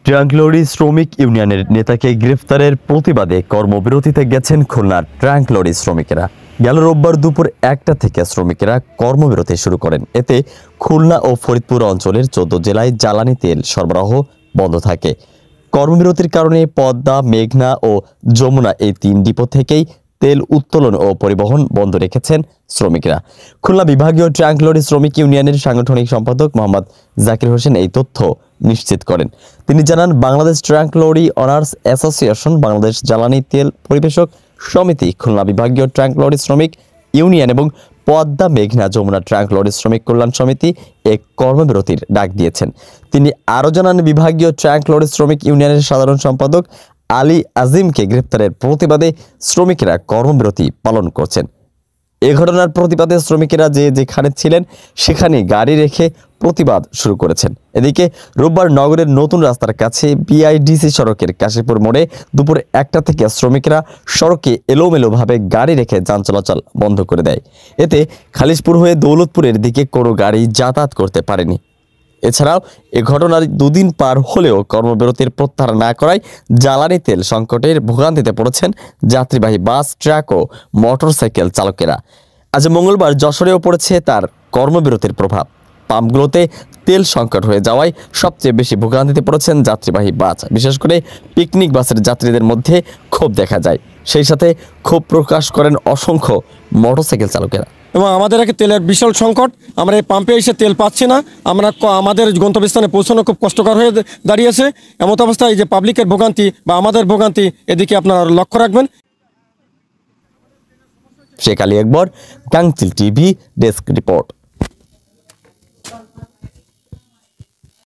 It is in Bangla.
ট্রাক লরি শ্রমিক ইউনিয়নের নেতাকে গ্রেফতারের প্রতিবাদে কর্মবিরতিতে গেছেন খুলনার ট্রাক লরি শ্রমিকেরা। গেল রোববার দুপুর 1টা থেকে শ্রমিকেরা কর্মবিরতি শুরু করেন। এতে খুলনা ও ফরিদপুর অঞ্চলের 14 জেলায় জ্বালানি তেল সরবরাহ বন্ধ থাকে। কর্মবিরতির কারণে পদ্মা, মেঘনা ও যমুনা এই 3 ডিপো থেকেই তেল উত্তোলন ও পরিবহন বন্ধ রেখেছেন শ্রমিকরা। খুলনা বিভাগীয় ট্রাক লরি শ্রমিক ইউনিয়নের সাংগঠনিক সম্পাদক মোহাম্মদ জাকির হোসেন এই তথ্য নিশ্চিত করেন। তিনি জানান, Bangladesh truck lorry owners association, Bangladesh জ্বালানি তেল পরিবেশক সমিতি, খুলনা বিভাগীয় ট্রাক লরি শ্রমিক ইউনিয়ন এবং পদ্মা, মেঘনা, যমুনা ট্রাক লরি শ্রমিক কল্যাণ সমিতি এক কর্মবিরতির ডাক দিয়েছেন। তিনি আরও জানান, বিভাগীয় ট্রাক লরি শ্রমিক ইউনিয়নের সাধারণ সম্পাদক আলী আজিমকে গ্রেপ্তারের প্রতিবাদে শ্রমিকেরা কর্মবিরতি পালন করছেন। এ ঘটনার প্রতিবাদে শ্রমিকেরা যেখানে ছিলেন সেখানে গাড়ি রেখে প্রতিবাদ শুরু করেছেন। এদিকে রোববার নগরের নতুন রাস্তার কাছে বিআইডিসি সড়কের কাশীপুর মোড়ে দুপুর 1টা থেকে শ্রমিকেরা সড়কে এলোমেলোভাবে গাড়ি রেখে যান চলাচল বন্ধ করে দেয়। এতে খালিশপুর হয়ে দৌলতপুরের দিকে কোনো গাড়ি যাতায়াত করতে পারেনি। এছাড়াও এ ঘটনার 2 দিন পার হলেও কর্মবিরতির প্রত্যাহার না করায় জ্বালানি তেল সংকটের ভোগান্তিতে পড়েছেন যাত্রীবাহী বাস, ট্রাক ও মোটরসাইকেল চালকেরা। আজ মঙ্গলবার যশোরেও পড়েছে তার কর্মবিরতির প্রভাব। পাম্পগুলোতে তেল সংকট হয়ে যাওয়ায় সবচেয়ে বেশি ভোগান্তিতে পড়েছেন যাত্রীবাহী বাস। বিশেষ করে পিকনিক বাসের যাত্রীদের মধ্যে ক্ষোভ দেখা যায়। সেই সাথে ক্ষোভ প্রকাশ করেন অসংখ্য মোটরসাইকেল চালকেরা। এবং আমাদের একটা তেলের বিশাল সংকট, আমরা এই পাম্পে এসে তেল পাচ্ছি না, আমরা আমাদের গন্তব্যস্থানে পৌঁছানো খুব কষ্টকর হয়ে দাঁড়িয়েছে। এমত অবস্থায় যে পাবলিকের ভোগান্তি বা আমাদের ভোগান্তি, এদিকে আপনারা লক্ষ্য রাখবেন। শেখ আলী আকবর, গাংচিল টিভি, ডেস্ক রিপোর্ট।